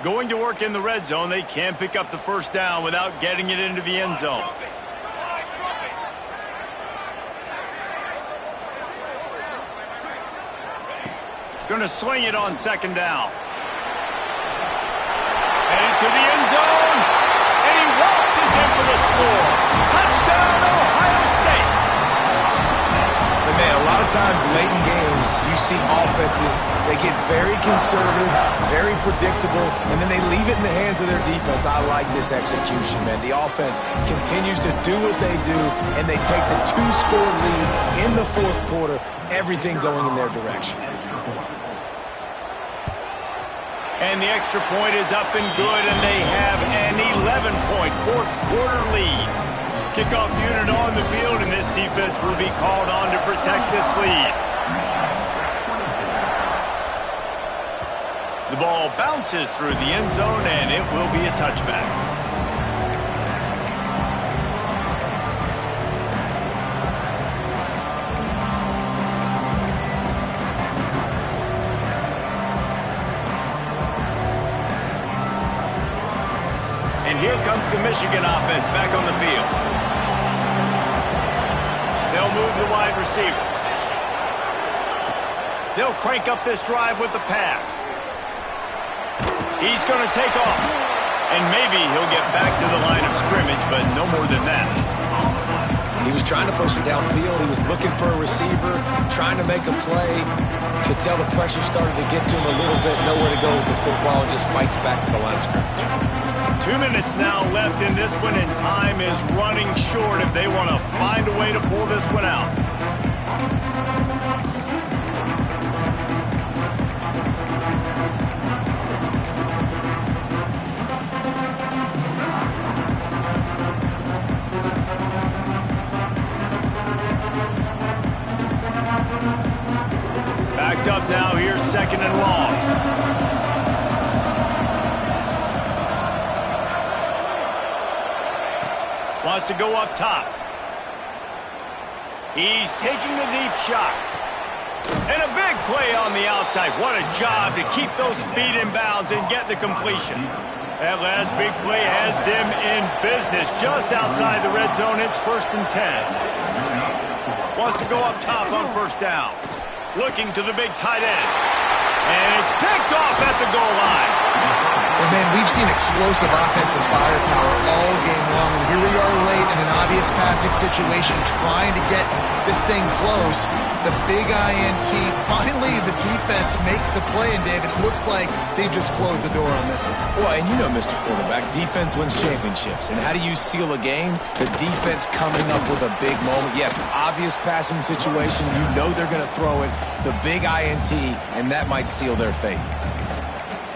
Going to work in the red zone, they can pick up the first down without getting it into the end zone. Going to swing it on second down. Headed to the end zone, and he waltzes in for the score. Touchdown, Ohio State. But man, a lot of times late in games, you see offenses, they get very conservative, very predictable, and then they leave it in the hands of their defense. I like this execution, man. The offense continues to do what they do, and they take the 2-score lead in the fourth quarter, everything going in their direction. And the extra point is up and good, and they have an 11-point fourth-quarter lead. Kickoff unit on the field, and this defense will be called on to protect this lead. The ball bounces through the end zone, and it will be a touchback. And here comes the Michigan offense back on the field. They'll move the wide receiver. They'll crank up this drive with the pass. He's going to take off. And maybe he'll get back to the line of scrimmage, but no more than that. He was trying to push it downfield. He was looking for a receiver, trying to make a play. Could tell the pressure started to get to him a little bit. Nowhere to go with the football, and just fights back to the line of scrimmage. 2 minutes now left in this one, and time is running short if they want to find a way to pull this one out. Backed up now, here's second and long. Wants to go up top. He's taking the deep shot. And a big play on the outside. What a job to keep those feet in bounds and get the completion. That last big play has them in business just outside the red zone. It's 1st and 10. Wants to go up top on first down. Looking to the big tight end. And it's picked off at the goal line. Well, man, we've seen explosive offensive firepower all game long, and here we are late in an obvious passing situation trying to get this thing close. The big INT, finally the defense makes a play, and David, it looks like they just closed the door on this one. Well, and you know, Mr. Quarterback, defense wins championships. And how do you seal a game? The defense coming up with a big moment. Yes, obvious passing situation. You know they're going to throw it. The big INT, and that might seal their fate.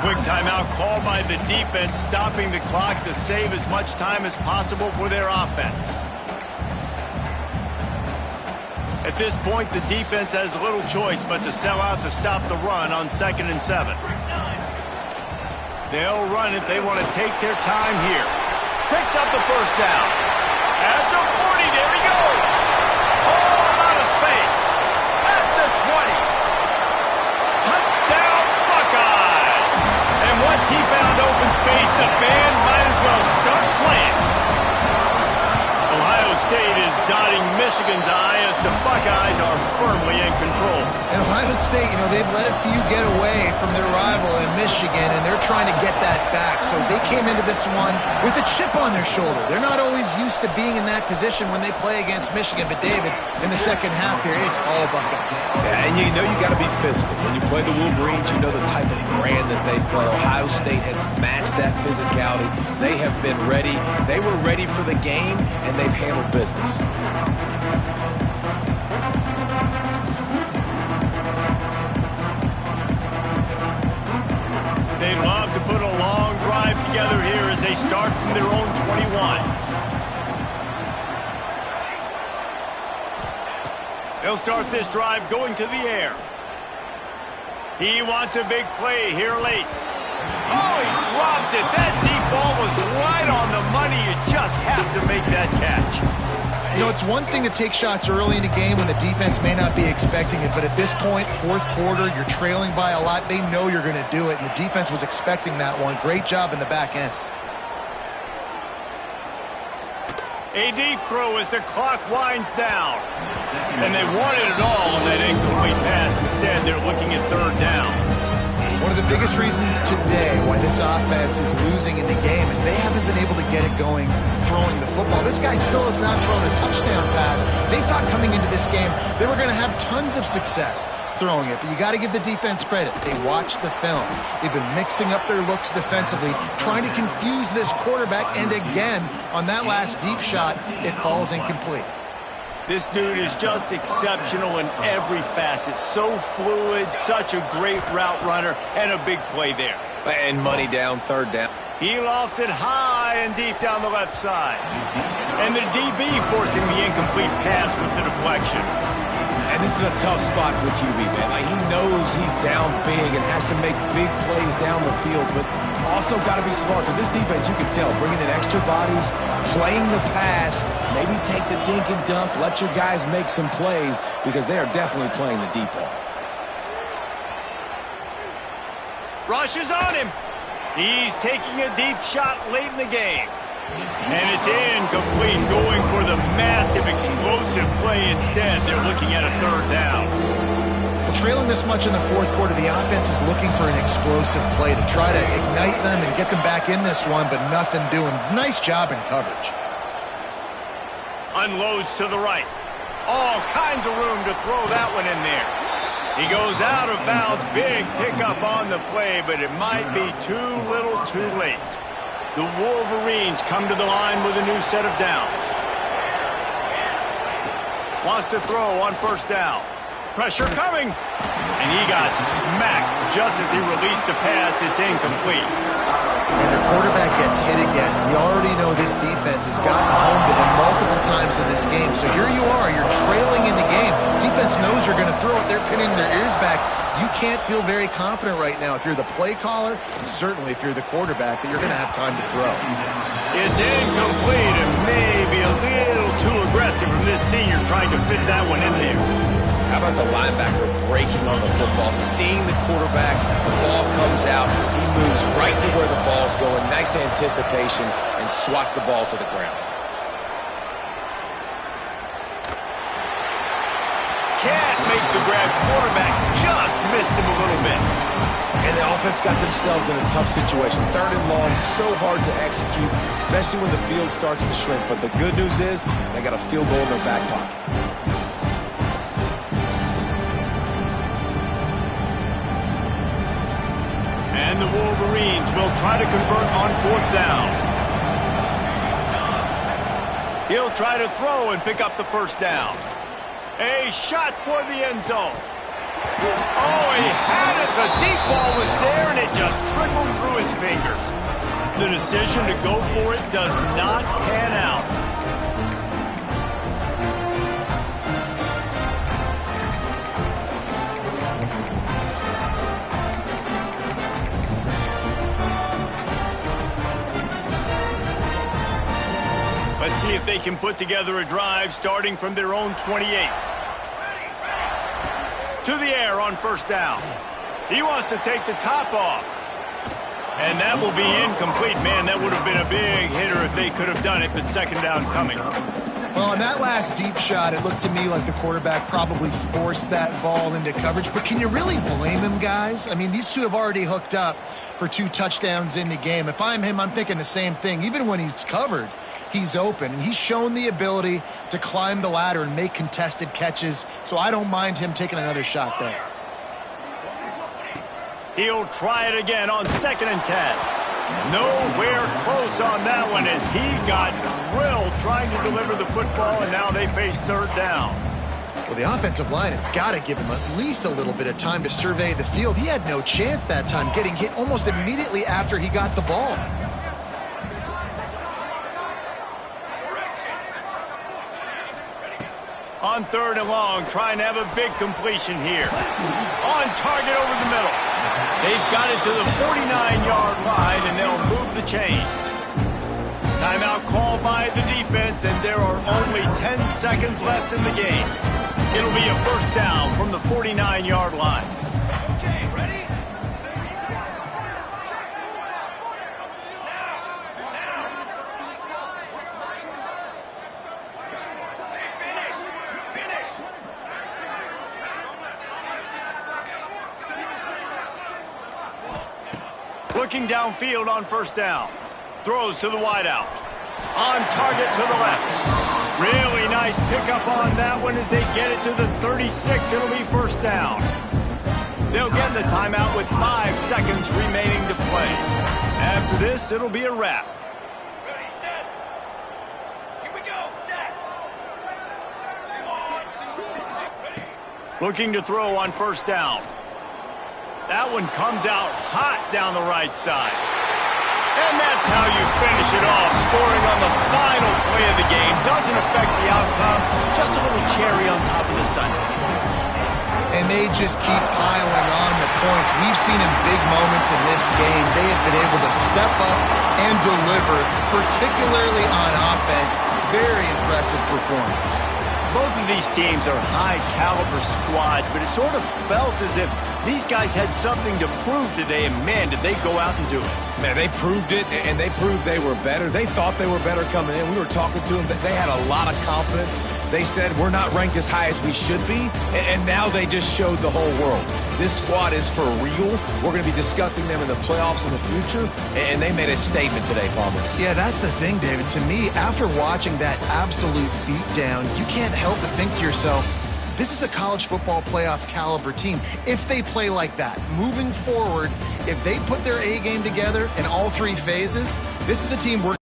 Quick timeout called by the defense, stopping the clock to save as much time as possible for their offense. At this point, the defense has little choice but to sell out to stop the run on 2nd and 7. They'll run it. They want to take their time here. Picks up the first down. At the 40, there he goes. All out of space. At the 20. Touchdown, Buckeyes. And once he found open space, the band might as well start playing. Ohio State is dotting Michigan's eye as the Buckeyes are firmly in control. And Ohio State, you know, they've let a few get away from their rival in Michigan, and they're trying to get that back. So they came into this one with a chip on their shoulder. They're not always used to being in that position when they play against Michigan. But, David, in the second half here, it's all Buckeyes. Yeah, and you know you got to be physical. When you play the Wolverines, you know the type of brand that they play. Ohio State has matched that physicality. They have been ready. They were ready for the game, and they've handled business. They love to put a long drive together here as they start from their own 21. They'll start this drive going to the air. He wants a big play here late. Oh, he dropped it. That deep ball was right on the money. You just have to make that catch. You know, it's one thing to take shots early in the game when the defense may not be expecting it, but at this point, fourth quarter, you're trailing by a lot. They know you're going to do it, and the defense was expecting that one. Great job in the back end. A deep throw as the clock winds down. And they wanted it all on that incomplete pass. Instead, they're looking at third down. One of the biggest reasons today why this offense is losing in the game is they haven't been able to get it going throwing the football. This guy still has not thrown a touchdown pass. They thought coming into this game they were going to have tons of success throwing it, but you got to give the defense credit. They watched the film. They've been mixing up their looks defensively, trying to confuse this quarterback, and again, on that last deep shot, it falls incomplete. This dude is just exceptional in every facet. So fluid, such a great route runner, and a big play there. And money down, third down. He lofts it high and deep down the left side. And the DB forcing the incomplete pass with the deflection. And this is a tough spot for the QB, man. Like, he knows he's down big and has to make big plays down the field, but also got to be smart because this defense, you can tell, bringing in extra bodies, playing the pass, maybe take the dink and dunk, let your guys make some plays because they are definitely playing the deep ball. Rush is on him. He's taking a deep shot late in the game. And it's incomplete, going for the massive, explosive play instead. They're looking at a third down. Well, trailing this much in the fourth quarter, the offense is looking for an explosive play to try to ignite them and get them back in this one, but nothing doing. Nice job in coverage. Unloads to the right. All kinds of room to throw that one in there. He goes out of bounds. Big pickup on the play, but it might be too little too late. The Wolverines come to the line with a new set of downs. Wants to throw on first down. Pressure coming. And he got smacked just as he released the pass. It's incomplete. And the quarterback gets hit again. We already know this defense has gotten home to him multiple times in this game. So here you are. You're trailing in the game. Defense knows you're going to throw it. They're pinning their ears back. You can't feel very confident right now if you're the play caller, and certainly if you're the quarterback, that you're going to have time to throw. It's incomplete and maybe a little too aggressive from this senior trying to fit that one in there. How about the linebacker breaking on the football, seeing the quarterback, the ball comes out, he moves right to where the ball's going, nice anticipation, and swats the ball to the ground. Can't make the grab. Quarterback just missed him a little bit. And the offense got themselves in a tough situation. Third and long, so hard to execute, especially when the field starts to shrink. But the good news is they got a field goal in their back pocket. And the Wolverines will try to convert on fourth down. He'll try to throw and pick up the first down. A shot toward the end zone. Oh, he had it. The deep ball was there, and it just trickled through his fingers. The decision to go for it does not pan out. Let's see if they can put together a drive starting from their own 28. To the air on first down. He wants to take the top off. And that will be incomplete. Man, that would have been a big hitter if they could have done it, but second down coming. Well, on that last deep shot, it looked to me like the quarterback probably forced that ball into coverage. But can you really blame him, guys? I mean, these two have already hooked up for 2 touchdowns in the game. If I'm him, I'm thinking the same thing. Even when he's covered, he's open. And he's shown the ability to climb the ladder and make contested catches. So I don't mind him taking another shot there. He'll try it again on 2nd and 10. Nowhere close on that one as he got drilled trying to deliver the football, and now they face third down. Well, the offensive line has got to give him at least a little bit of time to survey the field. He had no chance that time, getting hit almost immediately after he got the ball. On 3rd and long, trying to have a big completion here. On target over the middle. They've got it to the 49-yard line, and they'll move the chains. Timeout called by the defense. defense, and there are only 10 seconds left in the game. It'll be a first down from the 49-yard line. Okay, ready? Looking downfield on first down. Throws to the wideout. On target to the left. Really nice pickup on that one as they get it to the 36. It'll be first down. They'll get the timeout with 5 seconds remaining to play. After this, it'll be a wrap. Ready, set. Here we go, set. Ready. Looking to throw on first down. That one comes out hot down the right side. And that's how you finish it off. Scoring on the final play of the game doesn't affect the outcome. Just a little cherry on top of the sundae. And they just keep piling on the points. We've seen in big moments in this game, they have been able to step up and deliver, particularly on offense. Very impressive performance. Both of these teams are high-caliber squads, but it sort of felt as if these guys had something to prove today, and man, did they go out and do it. Man, they proved it, and they proved they were better. They thought they were better coming in. We were talking to them. They had a lot of confidence. They said, we're not ranked as high as we should be, and now they just showed the whole world. This squad is for real. We're going to be discussing them in the playoffs in the future, and they made a statement today, Palmer. Yeah, that's the thing, David. To me, after watching that absolute beatdown, you can't help but think to yourself, this is a college football playoff caliber team. If they play like that, moving forward, if they put their A game together in all 3 phases, this is a team we're